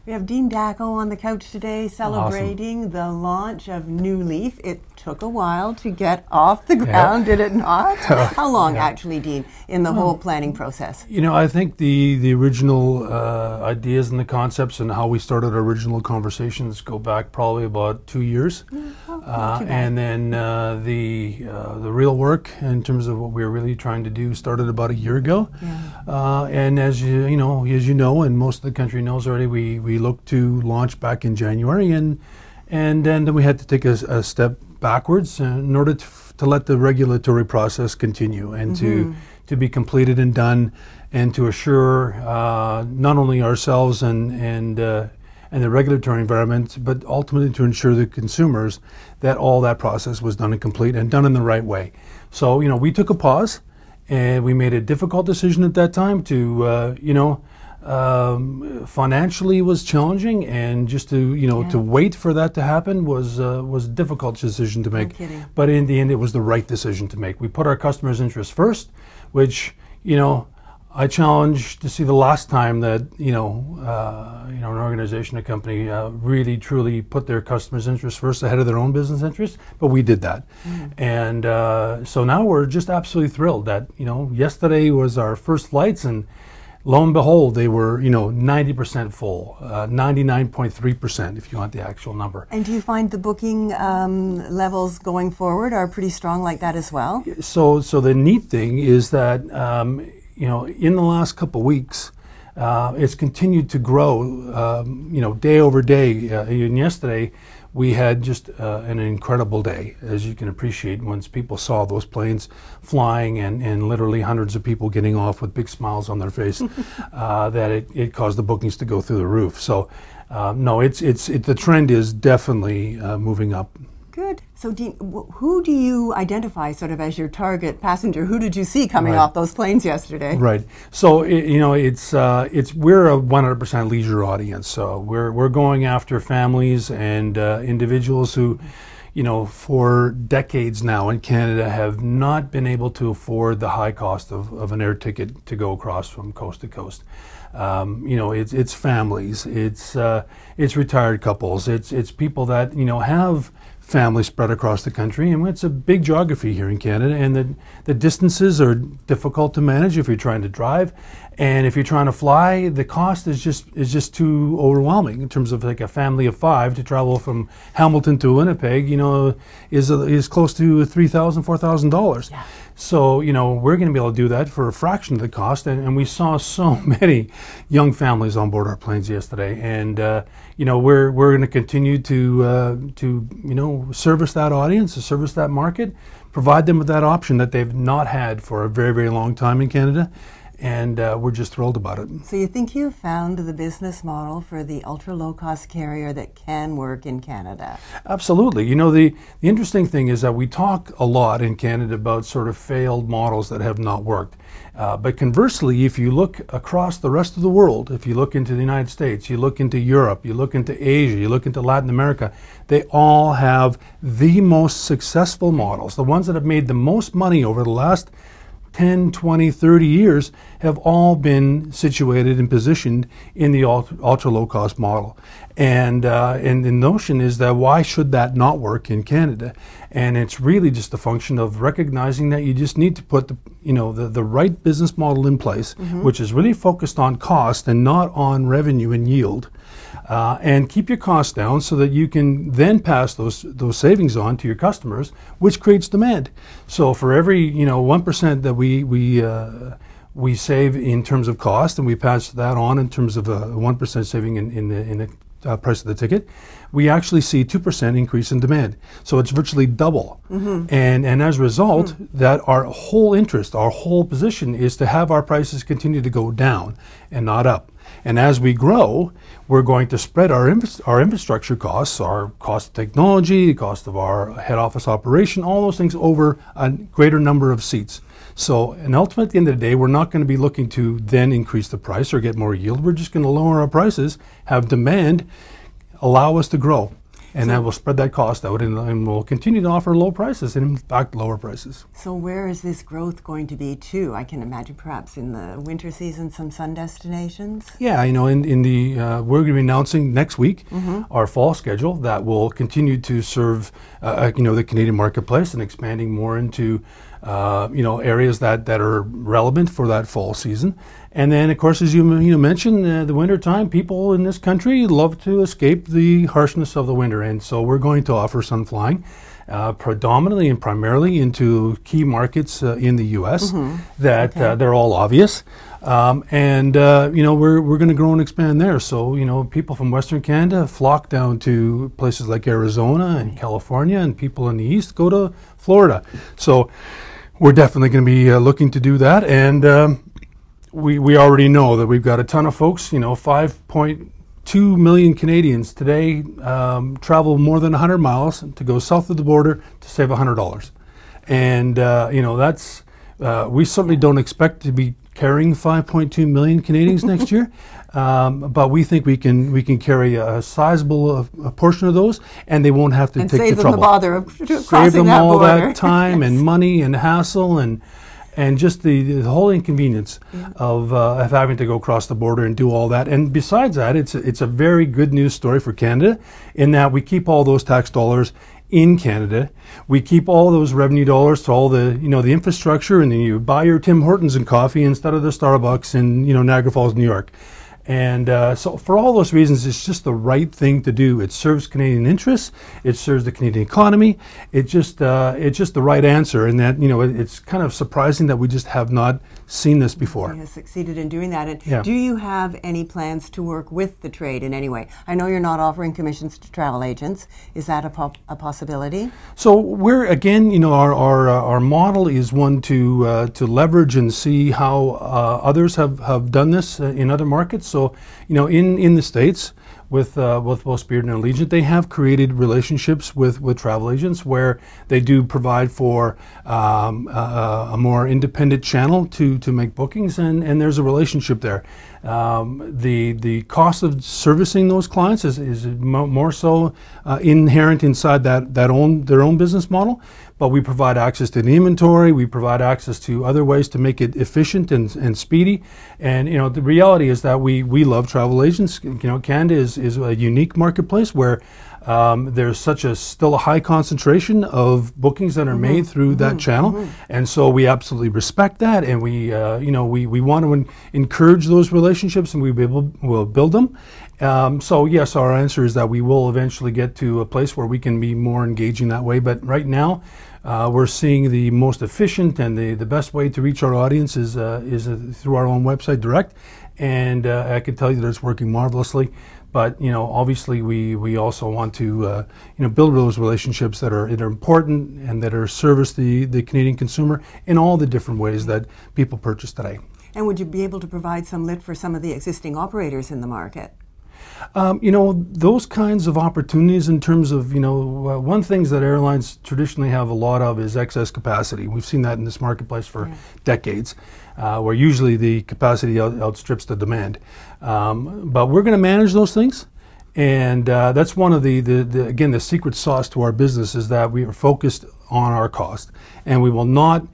We have Dean Dacko on the couch today celebrating the launch of NewLeaf. It took a while to get off the ground, did it not? How long, actually, Dean, in the whole planning process? You know, I think the original ideas and the concepts and how we started our original conversations go back probably about 2 years. And then the real work in terms of what we were really trying to do started about a year ago. And as you know, and most of the country knows already, we looked to launch back in January, and then we had to take a step backwards in order to let the regulatory process continue and to be completed and done, and to assure not only ourselves and the regulatory environment, but ultimately to ensure the consumers that all that process was done and complete and done in the right way. So, we took a pause, and we made a difficult decision at that time to, financially was challenging, and just to, to wait for that to happen was a difficult decision to make. But in the end, it was the right decision to make. We put our customers' interests first, which, I challenge to see the last time that an organization, a company, really truly put their customers' interests first ahead of their own business interests. But we did that, and so now we're just absolutely thrilled that yesterday was our first flights, and lo and behold, they were 90% full, 99.3% if you want the actual number. And do you find the booking levels going forward are pretty strong like that as well? So the neat thing is that in the last couple of weeks, it's continued to grow, day over day. And yesterday, we had just an incredible day, as you can appreciate, once people saw those planes flying and literally hundreds of people getting off with big smiles on their face, that it caused the bookings to go through the roof. So, no, the trend is definitely moving up. Good. So, Dean, who do you identify sort of as your target passenger? Who did you see coming off those planes yesterday? Right. So, we're a 100% leisure audience. So we're going after families and individuals who, for decades now in Canada have not been able to afford the high cost of an air ticket to go across from coast to coast. It's families, it's retired couples, it's people that have families spread across the country, and it's a big geography here in Canada, and the distances are difficult to manage if you're trying to drive, and if you're trying to fly, the cost is just too overwhelming in terms of like a family of 5 to travel from Hamilton to Winnipeg, is close to $3,000, $4,000. Yeah. So, we're going to be able to do that for a fraction of the cost, and we saw so many young families on board our planes yesterday, and we're going to continue to service that audience, to service that market, provide them with that option that they've not had for a very, very long time in Canada. And we're just thrilled about it. So you think you've found the business model for the ultra low-cost carrier that can work in Canada? Absolutely. The interesting thing is that we talk a lot in Canada about sort of failed models that have not worked. But conversely, if you look across the rest of the world, if you look into the United States, you look into Europe, you look into Asia, you look into Latin America, they all have the most successful models. The ones that have made the most money over the last 10, 20, 30 years have all been situated and positioned in the ultra low cost model. And the notion is that why should that not work in Canada? And it's really just a function of recognizing that you just need to put the right business model in place, which is really focused on cost and not on revenue and yield. And keep your costs down so that you can then pass those savings on to your customers, which creates demand. So for every 1% that we save in terms of cost, and we pass that on in terms of a 1% saving in the price of the ticket, we actually see 2% increase in demand. So it's virtually double. And as a result, that our whole interest, our whole position is to have our prices continue to go down and not up. And as we grow, we're going to spread our infrastructure costs, our cost of technology, the cost of our head office operation, all those things over a greater number of seats. So, and ultimately at the end of the day, we're not going to be looking to then increase the price or get more yield. We're just going to lower our prices, have demand, allow us to grow. And that will spread that cost out, and we'll continue to offer low prices, and in fact, lower prices. So where is this growth going to be too? I can imagine perhaps in the winter season, some sun destinations. Yeah, we're going to be announcing next week our fall schedule that will continue to serve, the Canadian marketplace and expanding more into, areas that are relevant for that fall season. And then, of course, as you mentioned, the winter time, people in this country love to escape the harshness of the winter. And so we're going to offer sun flying predominantly and primarily into key markets in the U.S. They're all obvious. We're going to grow and expand there. So, people from Western Canada flock down to places like Arizona and California, and people in the East go to Florida. So we're definitely going to be looking to do that. And we already know that we've got a ton of folks, 5.2 million Canadians today travel more than 100 miles to go south of the border to save $100. And, that's, we certainly don't expect to be carrying 5.2 million Canadians next year, but we think we can carry a sizable portion of those, and they won't have to take the trouble. And save them the bother of crossing that border. Save them all that time and money and hassle and just the whole inconvenience of having to go across the border and do all that. And besides that, it's a very good news story for Canada in that we keep all those tax dollars in Canada. We keep all those revenue dollars to all the the infrastructure, and then you buy your Tim Hortons and coffee instead of the Starbucks in Niagara Falls, New York. And so for all those reasons, it's just the right thing to do. It serves Canadian interests. It serves the Canadian economy. It's just the right answer. And that, it's kind of surprising that we just have not seen this before. You have succeeded in doing that. And do you have any plans to work with the trade in any way? I know you're not offering commissions to travel agents. Is that a possibility? So we're, again, our model is one to leverage and see how others have done this in other markets. So, in the States, with both Spirit and Allegiant, they have created relationships with travel agents where they do provide for a more independent channel to make bookings, and there's a relationship there. The cost of servicing those clients is more so inherent inside their own business model. But we provide access to the inventory. We provide access to other ways to make it efficient and speedy. And the reality is that we love travel agents. Canada is a unique marketplace where there's still a high concentration of bookings that are made through that channel, and so we absolutely respect that, and we want to encourage those relationships, and we'll build them. So yes, our answer is that we will eventually get to a place where we can be more engaging that way. But right now, we're seeing the most efficient and the best way to reach our audience is through our own website direct, and I can tell you that it's working marvelously. But obviously, we also want to build those relationships that are important and that are service the Canadian consumer in all the different ways that people purchase today. And would you be able to provide some lift for some of the existing operators in the market? Those kinds of opportunities in terms of, one things that airlines traditionally have a lot of is excess capacity. We've seen that in this marketplace for decades, where usually the capacity outstrips the demand. But we're going to manage those things. And that's one of the secret sauce to our business is that we are focused on our cost. And we will not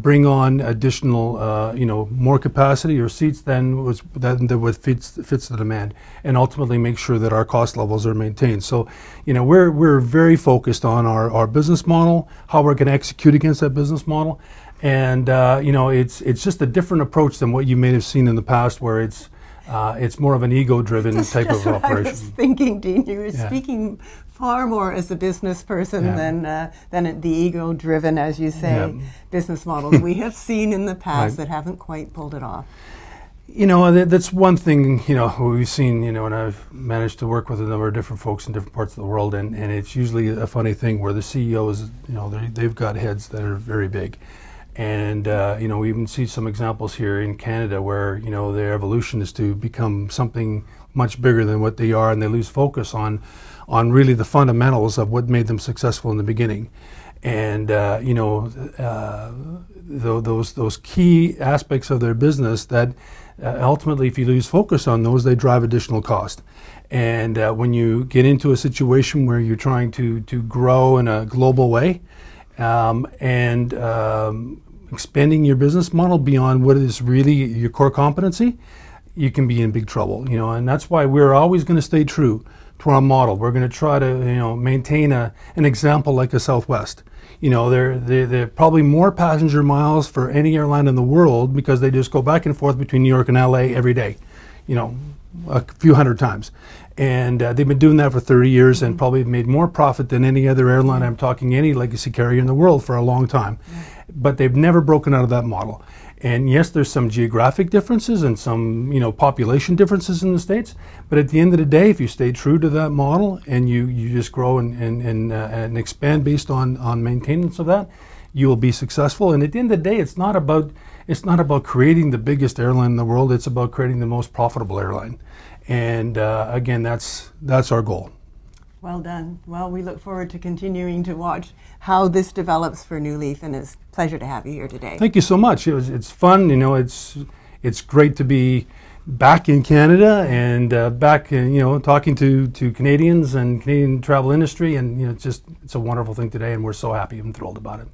bring on additional, more capacity or seats than what fits the demand, and ultimately make sure that our cost levels are maintained. So, we're very focused on our business model, how we're going to execute against that business model, and it's just a different approach than what you may have seen in the past, where it's more of an ego-driven type of operation. I was thinking, Dean, you were speaking far more as a business person than the ego-driven, as you say, business models we have seen in the past that haven't quite pulled it off. That's one thing, we've seen, and I've managed to work with a number of different folks in different parts of the world, and it's usually a funny thing where the CEOs, they've got heads that are very big. And, we even see some examples here in Canada where, their evolution is to become something much bigger than what they are, and they lose focus on really the fundamentals of what made them successful in the beginning. And those key aspects of their business that ultimately, if you lose focus on those, they drive additional cost. And when you get into a situation where you're trying to grow in a global way, and expanding your business model beyond what is really your core competency, you can be in big trouble. And that's why we're always going to stay true to our model. We're going to try to maintain an example like a Southwest. They're probably more passenger miles for any airline in the world because they just go back and forth between New York and LA every day, a few hundred times. And they've been doing that for 30 years and probably made more profit than any other airline, I'm talking any legacy carrier in the world, for a long time. But they've never broken out of that model. And yes, there's some geographic differences and some population differences in the States. But at the end of the day, if you stay true to that model and you just grow and expand based on maintenance of that, you will be successful. And at the end of the day, it's not about creating the biggest airline in the world. It's about creating the most profitable airline. And again, that's our goal. Well done. Well, we look forward to continuing to watch how this develops for NewLeaf, and it's a pleasure to have you here today. Thank you so much. It's fun. It's great to be back in Canada and back talking to Canadians and Canadian travel industry, and it's a wonderful thing today, and we're so happy and thrilled about it.